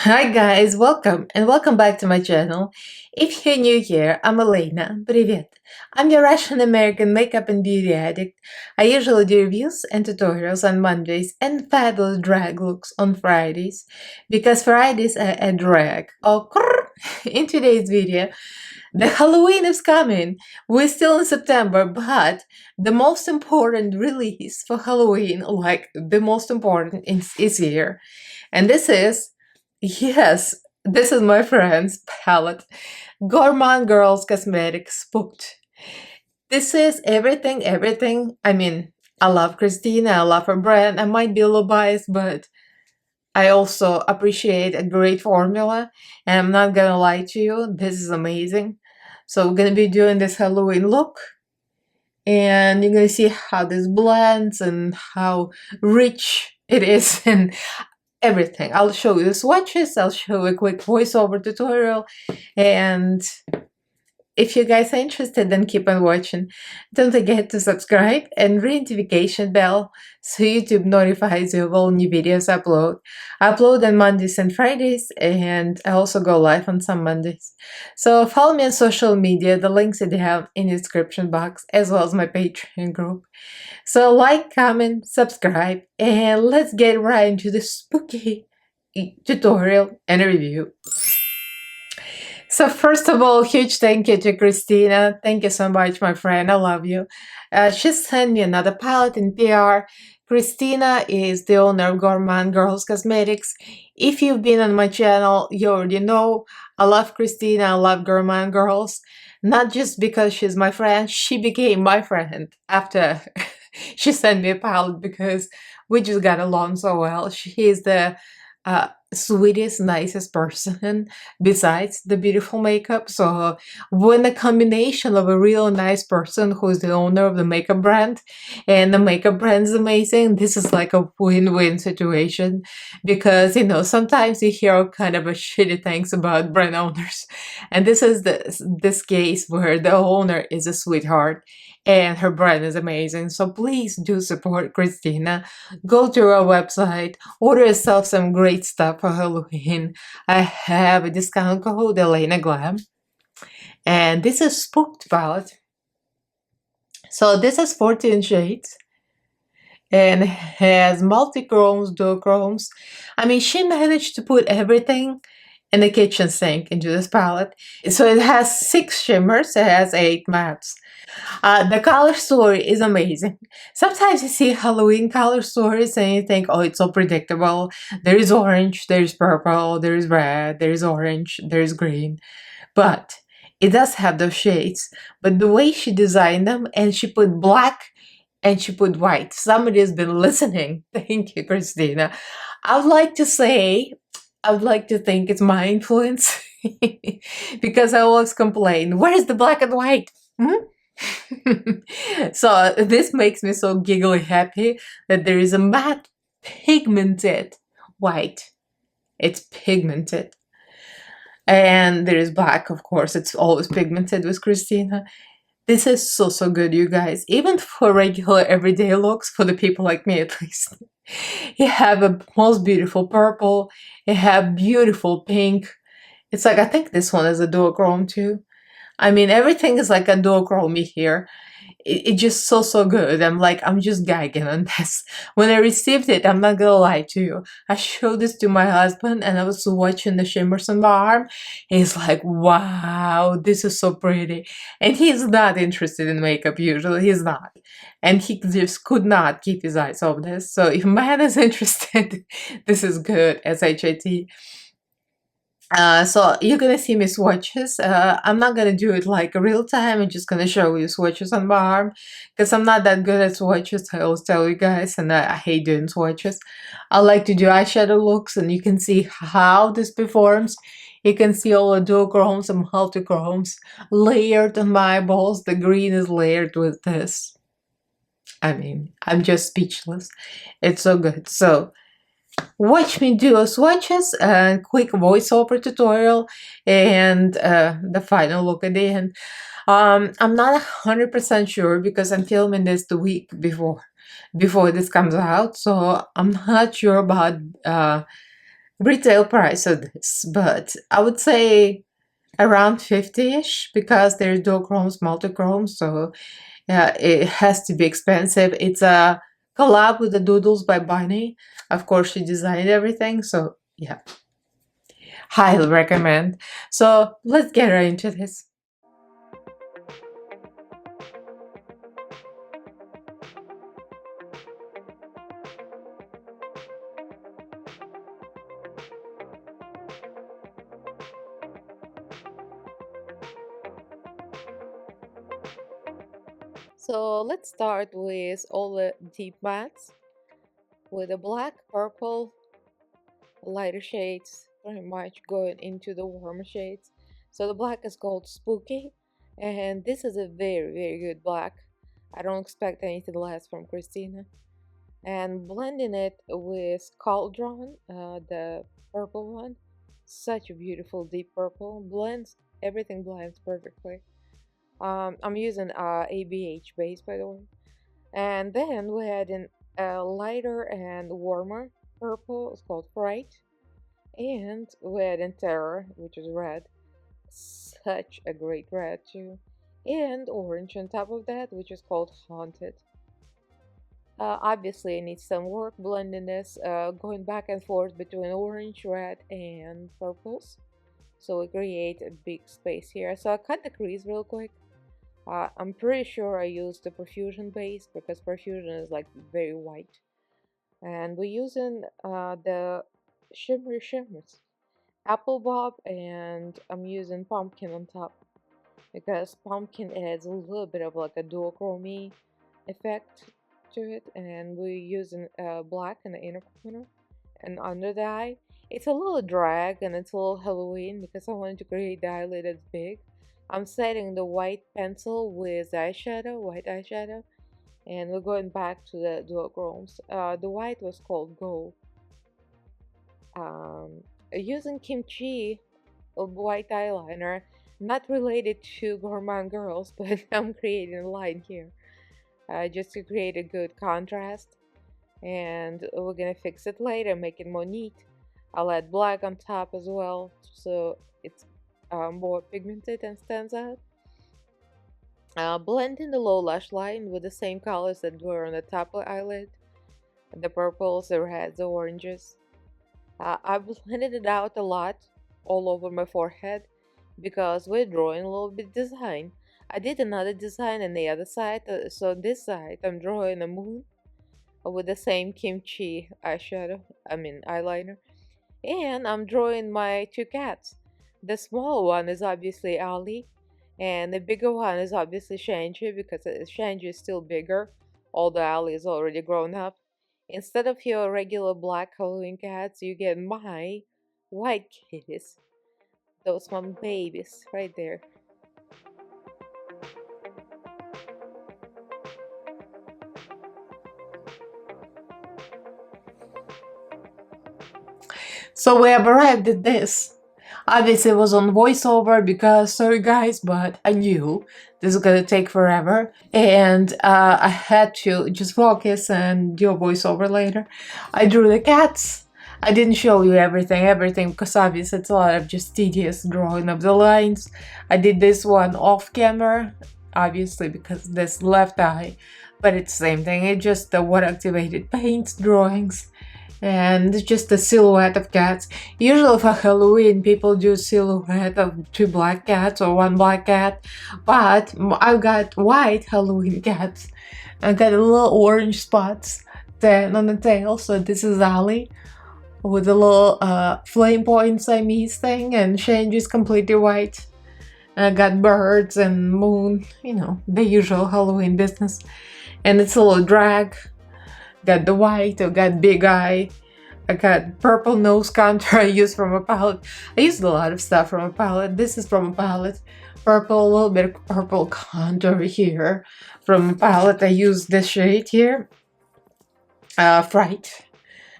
Hi guys, welcome and welcome back to my channel. If you're new here, I'm Elaina. Привет! I'm your Russian American makeup and beauty addict. I usually do reviews and tutorials on Mondays and fabulous drag looks on Fridays because Fridays are a drag. In today's video, the Halloween is coming. We're still in September, but the most important release for Halloween, like the most important, is here. And this is Yes, this is my friend's palette. Gourmande Girls Cosmetics Spooked. This is everything. I mean, I love Christina, I love her brand. I might be a little biased, but I also appreciate a great formula. And I'm not gonna lie to you, this is amazing. So we're gonna be doing this Halloween look. And you're gonna see how this blends and how rich it is and everything. I'll show you the swatches, I'll show you a quick voiceover tutorial, and if you guys are interested, then keep on watching. Don't forget to subscribe and ring notification bell so YouTube notifies you of all new videos I upload. I upload on Mondays and Fridays, and I also go live on some Mondays. So follow me on social media, the links are down in the description box, as well as my Patreon group. So like, comment, subscribe, and let's get right into the spooky tutorial and review. So first of all, huge thank you to Christina. Thank you so much, my friend. I love you. She sent me another palette in PR. Christina is the owner of Gourmande Girls Cosmetics. If you've been on my channel, you already know I love Christina. I love Gourmande Girls. Not just because she's my friend, she became my friend after she sent me a palette because we just got along so well. She is the sweetest, nicest person besides the beautiful makeup. So when the combination of a real nice person who's the owner of the makeup brand and the makeup brand is amazing, this is like a win-win situation because, you know, sometimes you hear all kind of a shitty things about brand owners, and this is this case where the owner is a sweetheart and her brand is amazing. So please do support Christina. Go to our website, order yourself some great stuff for Halloween. I have a discount code, Elaina Glam. And this is Spooked palette. So this is 14 shades and has multi-chromes, duochromes. I mean, she managed to put everything in the kitchen sink into this palette. So it has 6 shimmers, it has 8 mattes. The color story is amazing. Sometimes you see Halloween color stories and you think, oh, it's so predictable. There is orange, there is purple, there is red, there is orange, there is green. But it does have those shades. But the way she designed them, and she put black and she put white. Somebody has been listening. Thank you, Christina. I would like to say, I would like to think it's my influence because I always complain, where is the black and white? So this makes me so giggly happy that there is a matte pigmented white. It's pigmented. And there is black, of course. It's always pigmented with Christina. This is so good, you guys. Even for regular everyday looks, for the people like me at least. You have a most beautiful purple. You have beautiful pink. It's like, I think this one is a duochrome too. I mean, everything is like a duochrome here. It's just so good. I'm just gagging on this. When I received it, I'm not gonna lie to you, I showed this to my husband and I was watching the shimmers on my arm. He's like, wow, this is so pretty. And he's not interested in makeup usually, he's not. And he just could not keep his eyes off this. So if man is interested, this is good, SHIT. So you're gonna see me swatches. I'm not gonna do it like real time. I'm just gonna show you swatches on my arm because I'm not that good at swatches. I always tell you guys, and I hate doing swatches. I like to do eyeshadow looks, and you can see how this performs. You can see all the duochromes and multichromes layered on my eyeballs. The green is layered with this. I mean, I'm just speechless. It's so good. So watch me do swatches, a quick voiceover tutorial, and the final look at the end. I'm not 100% sure because I'm filming this the week before this comes out, so I'm not sure about retail price of this, but I would say around 50-ish because there's duochromes, multichromes, so it has to be expensive. It's a collab with the Doodles by Bunny. Of course, she designed everything, so yeah, highly recommend. So let's get right into this. So let's start with all the deep mattes with the black, purple, lighter shades, pretty much going into the warmer shades. So the black is called Spooky, and this is a very, very good black. I don't expect anything less from Christina. And blending it with Cauldron, the purple one, such a beautiful deep purple, blends, everything blends perfectly. I'm using ABH base, by the way. And then we had a lighter and warmer purple, it's called Fright. And we had in Terror, which is red, such a great red too. And orange on top of that, which is called Haunted. Obviously, I need some work blending this, going back and forth between orange, red, and purples. So we create a big space here. So I cut the crease real quick. I'm pretty sure I used the Perfusion base because Perfusion is like very white. And we're using the shimmery shimmers, Apple Bob, and I'm using Pumpkin on top because Pumpkin adds a little bit of like a duochrome effect to it, and we're using black in the inner corner and under the eye. It's a little drag and it's a little Halloween because I wanted to create the eyelid that's big. I'm setting the white pencil with eyeshadow, white eyeshadow, and we're going back to the duochromes. The white was called Gold. Using Kimchi, a white eyeliner, not related to Gourmande Girls, but I'm creating a line here just to create a good contrast. And we're gonna fix it later, make it more neat. I'll add black on top as well, so it's more pigmented and stands out. Blend in the low lash line with the same colors that were on the top of the eyelid, the purples, the reds, the oranges. I blended it out a lot all over my forehead because we're drawing a little bit design. I did another design on the other side, so on this side I'm drawing a moon with the same kimchi eyeshadow, eyeliner. And I'm drawing my two cats. The small one is obviously Ali, and the bigger one is obviously Shanji because Shanji is still bigger, although Ali is already grown up. Instead of your regular black Halloween cats, you get my white kitties. Those my babies right there. So we have arrived at this. Obviously, it was on voiceover because, sorry guys, but I knew this was gonna take forever, and I had to just focus and do a voiceover later. I drew the cats. I didn't show you everything, because obviously it's a lot of just tedious drawing of the lines. I did this one off camera, obviously because this left eye, but it's the same thing. It's just the water activated paints drawings and it's just a silhouette of cats. Usually for Halloween, people do silhouette of two black cats or one black cat, but I've got white Halloween cats. I've got a little orange spots then on the tail, so this is Ali with a little flame point Siamese thing, and Shanji's completely white. I got birds and moon, the usual Halloween business. And it's a little drag. Got the white, I got big eye, I got purple nose contour I used from a palette. I used a lot of stuff from a palette. This is from a palette. Purple, a little bit of purple contour here from a palette. I used this shade here, Fright,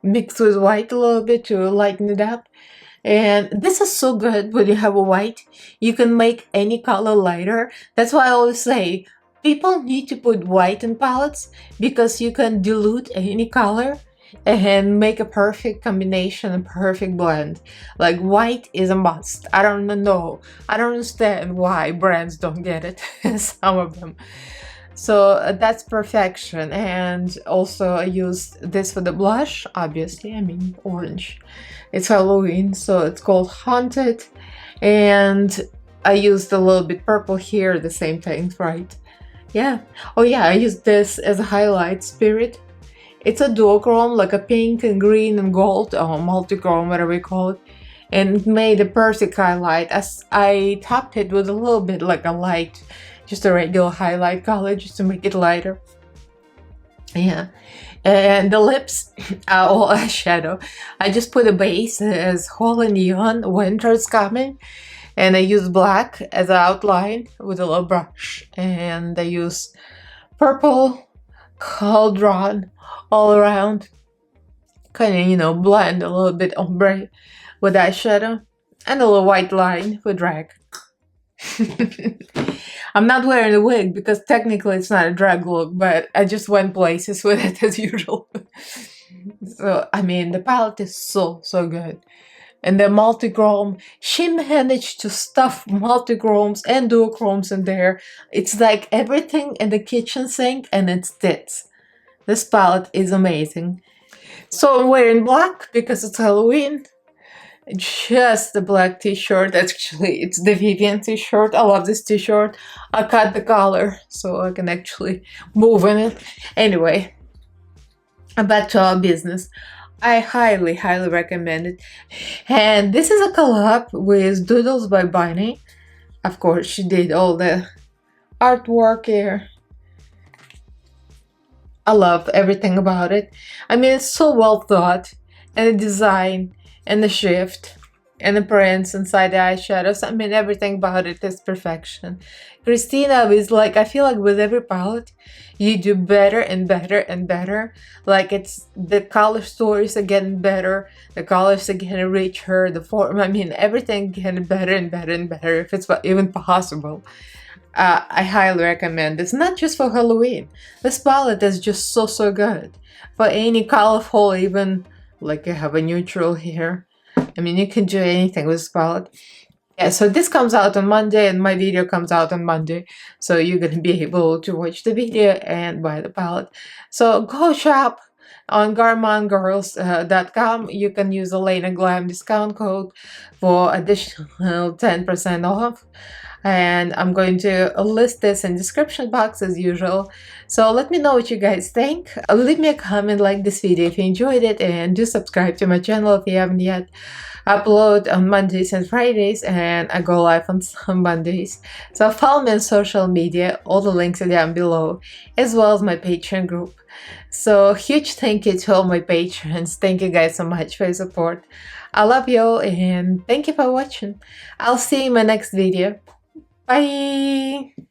mixed with white a little bit to lighten it up. And this is so good when you have a white. You can make any color lighter. That's why I always say, people need to put white in palettes because you can dilute any color and make a perfect combination, a perfect blend. Like white is a must. I don't know. I don't understand why brands don't get it, some of them. So that's perfection. And also I used this for the blush, obviously, I mean orange. It's Halloween, so it's called Haunted. And I used a little bit purple here, the same thing, right? Yeah. Oh yeah, I used this as a highlight, Spirit. It's a duochrome, like a pink and green and gold, or multichrome, whatever you call it. And it made a perfect highlight, as I topped it with a little bit like a light, just a regular highlight color, just to make it lighter. Yeah. And the lips are all eyeshadow. I just put a base as Holy Neon, Winter's Coming. And I use black as an outline with a little brush. And I use purple, cauldron all around. Kind of, you know, blend a little bit ombre with eyeshadow. And a little white line with drag. I'm not wearing a wig because technically it's not a drag look, but I just went places with it as usual. So, I mean, the palette is so good. And the multichrome, she managed to stuff multichromes and duochromes in there. It's like everything in the kitchen sink and it's tits. This palette is amazing. So I'm wearing black because it's Halloween. Just the black t-shirt. Actually, it's the Vivian t-shirt. I love this t-shirt. I cut the collar so I can actually move in it. Anyway, back to our business. I highly recommend it. And this is a collab with Doodles by Bunny. Of course, she did all the artwork here. I love everything about it. I mean, it's so well thought, and the design and the shift and the prints inside the eyeshadows. I mean, everything about it is perfection. Christina is like, I feel like with every palette, you do better and better and better. Like, it's the color stories are getting better, the colors are getting richer, the form, I mean, everything getting better and better and better, if it's even possible. I highly recommend this, not just for Halloween. This palette is just so good. For any colorful, even like you have a neutral here. I mean, you can do anything with this palette. Yeah, so this comes out on Monday and my video comes out on Monday. So you're going to be able to watch the video and buy the palette. So go shop on gourmandegirls.com. You can use Elaina Glam discount code for additional 10% off. And I'm going to list this in description box as usual. So let me know what you guys think. Leave me a comment, like this video if you enjoyed it, and do subscribe to my channel if you haven't yet. I upload on Mondays and Fridays, and I go live on some Mondays. So follow me on social media. All the links are down below, as well as my Patreon group. So huge thank you to all my patrons. Thank you guys so much for your support. I love you all, and thank you for watching. I'll see you in my next video. Bye!